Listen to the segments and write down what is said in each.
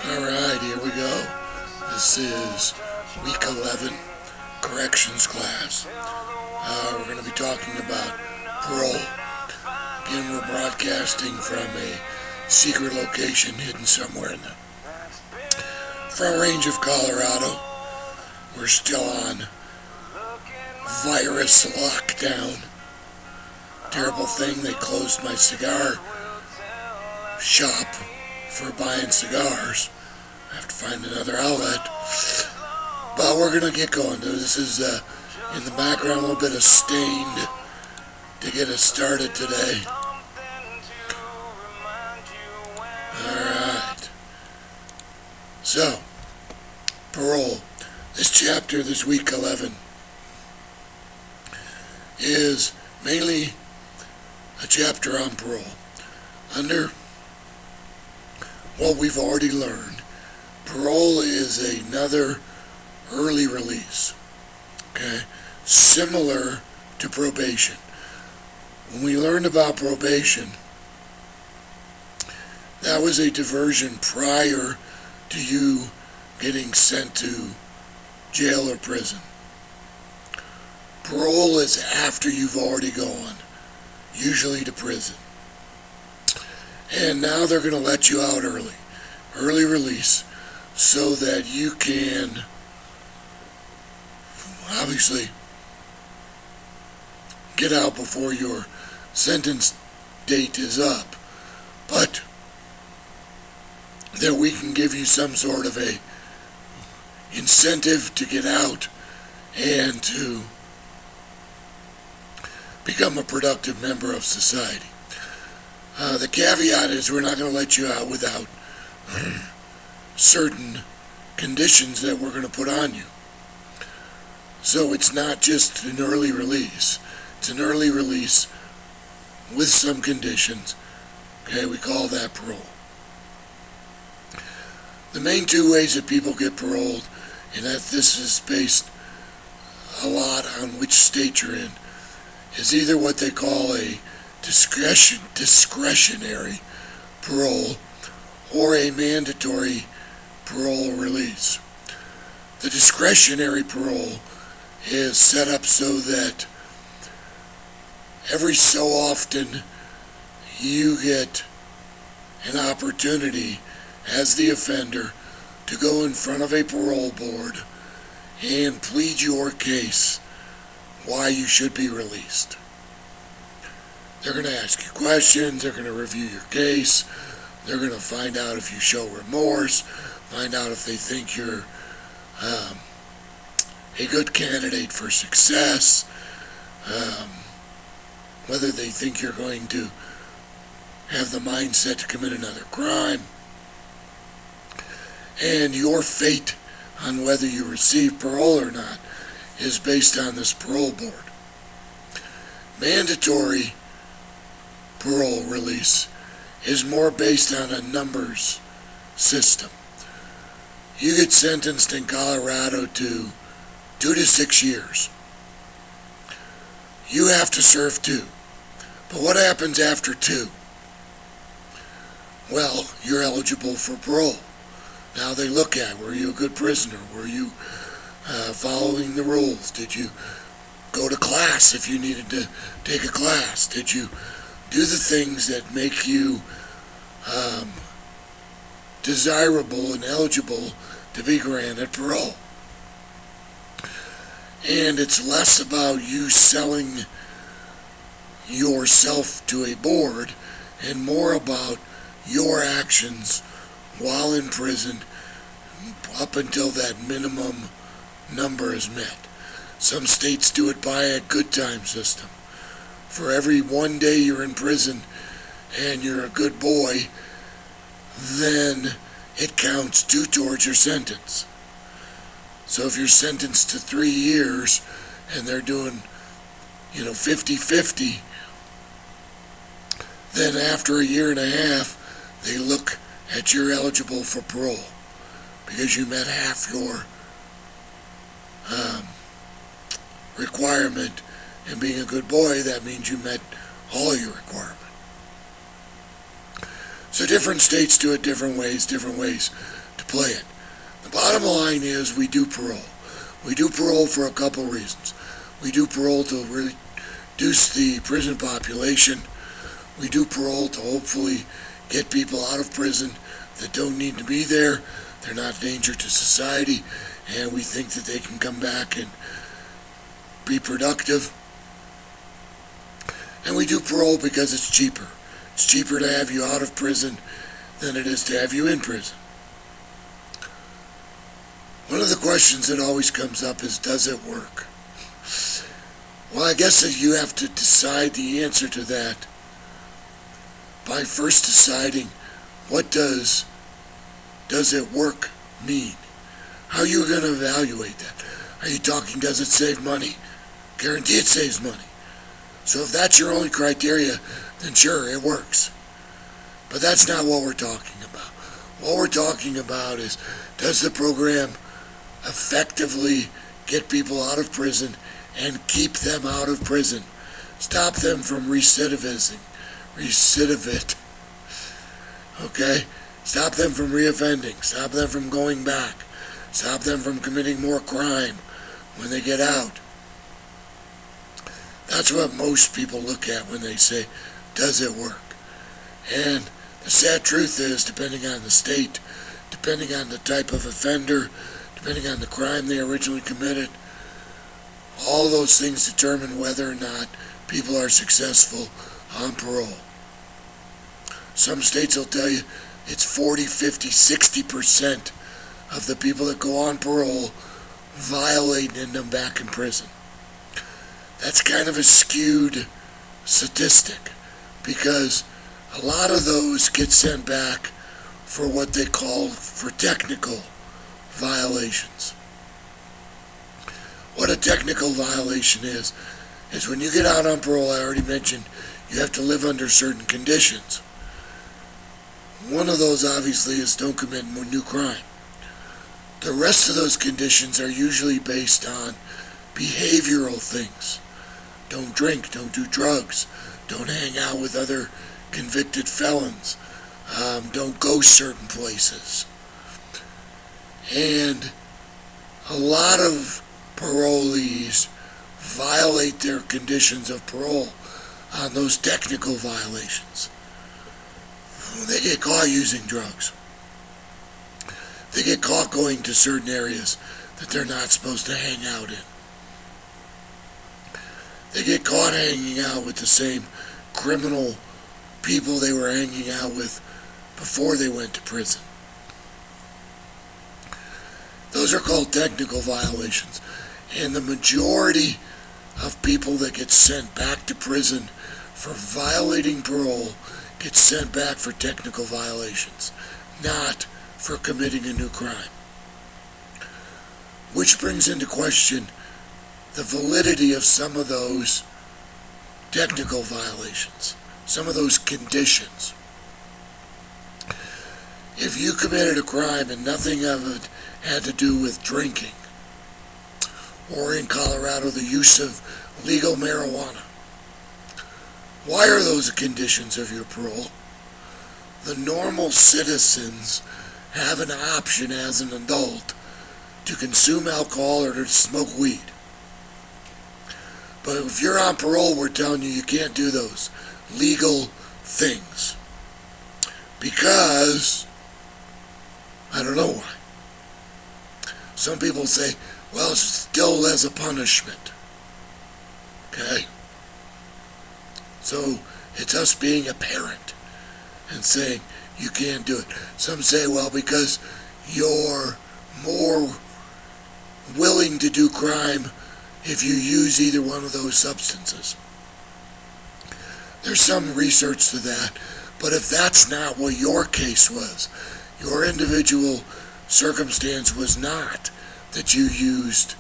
Alright, here we go. This is week 11, corrections class. We're going to be talking about parole. Again, we're broadcasting from a secret location hidden somewhere in the front range of Colorado. We're still on virus lockdown. Terrible thing, they closed my cigar shop for buying cigars. I have to find another outlet. But we're going to get going. This is in the background, a little bit of Stained to get us started today. Alright. So, parole. This chapter, this week 11, is mainly a chapter on parole. Under what we've already learned, parole is another early release, okay? Similar to probation. When we learned about probation, that was a diversion prior to you getting sent to jail or prison. Parole is after you've already gone, usually to prison. And now they're going to let you out early release, so that you can obviously get out before your sentence date is up, but that we can give you some sort of a incentive to get out and to become a productive member of society. The caveat is we're not going to let you out without certain conditions that we're going to put on you. So it's not just an early release. It's an early release with some conditions. Okay, we call that parole. The main two ways that people get paroled, and that this is based a lot on which state you're in, is either what they call a discretionary parole or a mandatory parole release. The discretionary parole is set up so that every so often you get an opportunity as the offender to go in front of a parole board and plead your case why you should be released. They're going to ask you questions, they're going to review your case, they're going to find out if you show remorse, find out if they think you're a good candidate for success, whether they think you're going to have the mindset to commit another crime, and your fate on whether you receive parole or not is based on this parole board. Mandatory parole release is more based on a numbers system. You get sentenced in Colorado to 2 to 6 years. You have to serve 2. But what happens after 2? Well, you're eligible for parole. Now they look at, were you a good prisoner? Were you following the rules? Did you go to class if you needed to take a class? Did you do the things that make you desirable and eligible to be granted parole? And it's less about you selling yourself to a board and more about your actions while in prison up until that minimum number is met. Some states do it by a good time system. For every 1 day you're in prison and you're a good boy, then it counts 2 towards your sentence. So if you're sentenced to 3 years and they're doing 50-50, then after a year and a half they look at you're eligible for parole because you met half your requirement, and being a good boy, that means you met all your requirement. So different states do it different ways to play it. The bottom line is we do parole. We do parole for a couple reasons. We do parole to reduce the prison population. We do parole to hopefully get people out of prison that don't need to be there. They're not a danger to society, and we think that they can come back and be productive. And we do parole because it's cheaper. It's cheaper to have you out of prison than it is to have you in prison. One of the questions that always comes up is, does it work? Well, I guess that you have to decide the answer to that by first deciding, what does it work mean? How are you going to evaluate that? Are you talking, does it save money? Guarantee it saves money. So if that's your only criteria, then sure, it works. But that's not what we're talking about. What we're talking about is, does the program effectively get people out of prison and keep them out of prison? Stop them from recidivizing. Okay? Stop them from reoffending. Stop them from going back. Stop them from committing more crime when they get out. That's what most people look at when they say, does it work? And the sad truth is, depending on the state, depending on the type of offender, depending on the crime they originally committed, all those things determine whether or not people are successful on parole. Some states will tell you it's 40, 50, 60% of the people that go on parole violate and end up back in prison. That's kind of a skewed statistic, because a lot of those get sent back for what they call for technical violations. What a technical violation is when you get out on parole, I already mentioned, you have to live under certain conditions. One of those, obviously, is don't commit more new crime. The rest of those conditions are usually based on behavioral things. Don't drink, don't do drugs, don't hang out with other convicted felons, don't go certain places. And a lot of parolees violate their conditions of parole on those technical violations. They get caught using drugs. They get caught going to certain areas that they're not supposed to hang out in. They get caught hanging out with the same criminal people they were hanging out with before they went to prison. Those are called technical violations. And the majority of people that get sent back to prison for violating parole get sent back for technical violations, not for committing a new crime. Which brings into question the validity of some of those technical violations, some of those conditions. If you committed a crime and nothing of it had to do with drinking, or in Colorado, the use of legal marijuana, why are those conditions of your parole? The normal citizens have an option as an adult to consume alcohol or to smoke weed. But if you're on parole, we're telling you can't do those legal things. Because, I don't know why. Some people say, well, it's still as a punishment. Okay? So, it's us being a parent and saying, you can't do it. Some say, well, because you're more willing to do crime if you use either one of those substances. There's some research to that, but if that's not what your case was, your individual circumstance was not that you used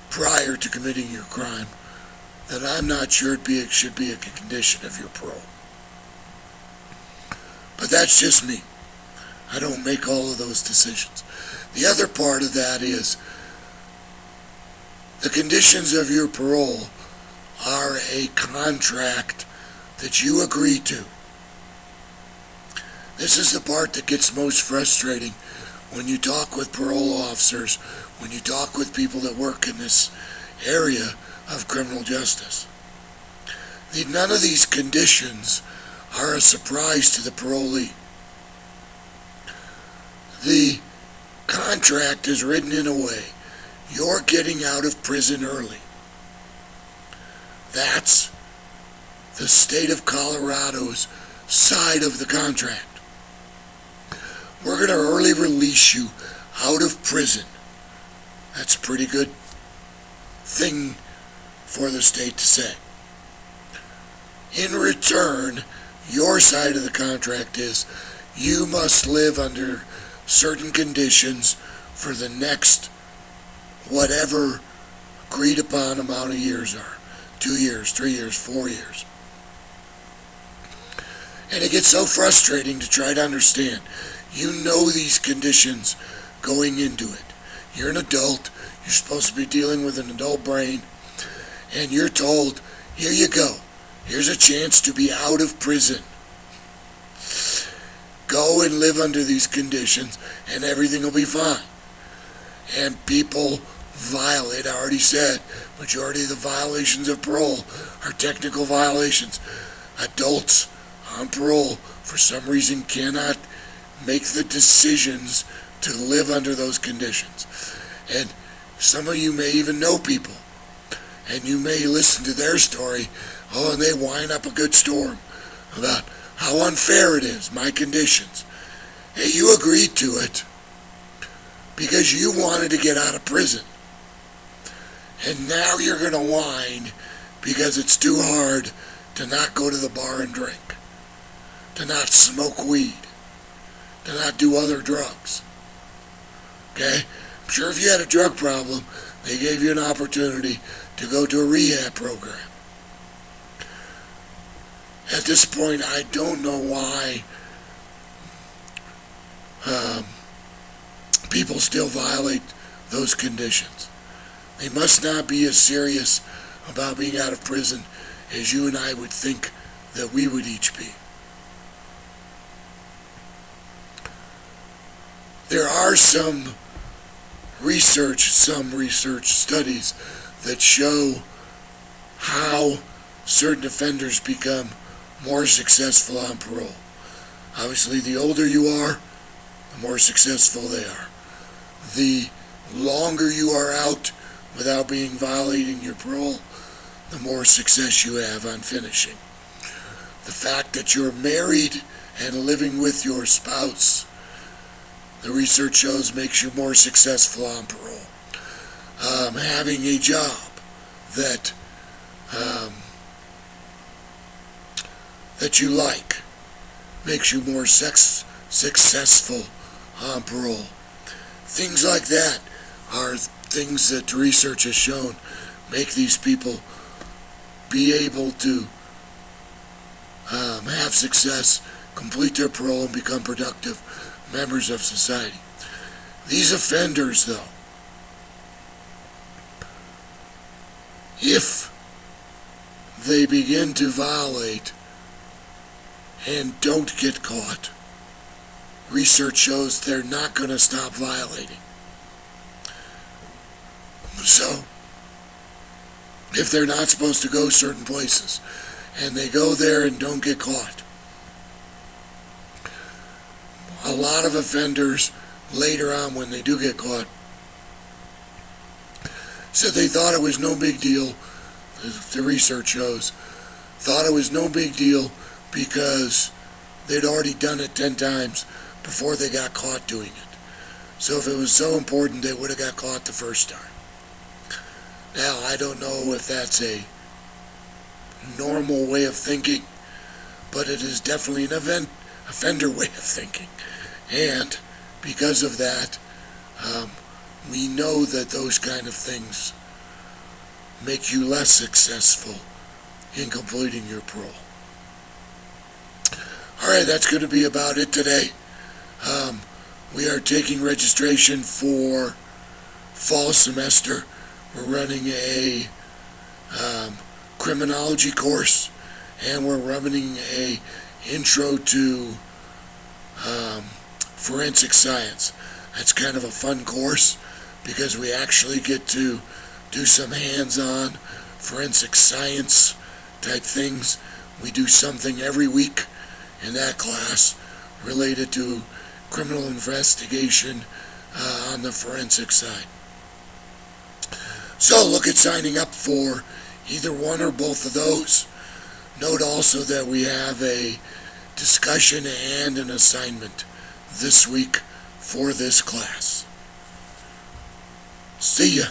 prior to committing your crime, then I'm not sure it should be a condition of your parole. But that's just me. I don't make all of those decisions. The other part of that is the conditions of your parole are a contract that you agree to. This is the part that gets most frustrating when you talk with parole officers, when you talk with people that work in this area of criminal justice. None of these conditions are a surprise to the parolee. The contract is written in a way you're getting out of prison early. That's the state of Colorado's side of the contract. We're going to early release you out of prison. That's a pretty good thing for the state to say. In return, your side of the contract is you must live under certain conditions for the next whatever agreed upon amount of years are. 2 years, 3 years, 4 years. And it gets so frustrating to try to understand. You know these conditions going into it. You're an adult. You're supposed to be dealing with an adult brain. And you're told, here you go. Here's a chance to be out of prison. Go and live under these conditions and everything will be fine. And people violate. I already said, majority of the violations of parole are technical violations. Adults on parole, for some reason, cannot make the decisions to live under those conditions. And some of you may even know people, and you may listen to their story, and they wind up a good storm about how unfair it is, my conditions. Hey, you agreed to it because you wanted to get out of prison. And now you're going to whine because it's too hard to not go to the bar and drink, to not smoke weed, to not do other drugs. Okay? I'm sure if you had a drug problem, they gave you an opportunity to go to a rehab program. At this point, I don't know why people still violate those conditions. They must not be as serious about being out of prison as you and I would think that we would each be. There are some research studies that show how certain offenders become more successful on parole. Obviously, the older you are, the more successful they are. The longer you are out without violating your parole, the more success you have on finishing. The fact that you're married and living with your spouse, the research shows, makes you more successful on parole. Having a job that you like makes you more successful on parole. Things like that are things that research has shown make these people be able to have success, complete their parole, and become productive members of society. These offenders, though, if they begin to violate and don't get caught, research shows they're not going to stop violating. So, if they're not supposed to go certain places, and they go there and don't get caught, a lot of offenders later on, when they do get caught, said they thought it was no big deal. The research shows thought it was no big deal because they'd already done it 10 times before they got caught doing it. So if it was so important, they would have got caught the first time. Now, I don't know if that's a normal way of thinking, but it is definitely an offender way of thinking. And because of that, we know that those kind of things make you less successful in completing your parole. Alright, that's going to be about it today. We are taking registration for fall semester. We're running a criminology course, and we're running a intro to forensic science. That's kind of a fun course because we actually get to do some hands-on forensic science type things. We do something every week in that class related to criminal investigation on the forensic side. So look at signing up for either one or both of those. Note also that we have a discussion and an assignment this week for this class. See ya.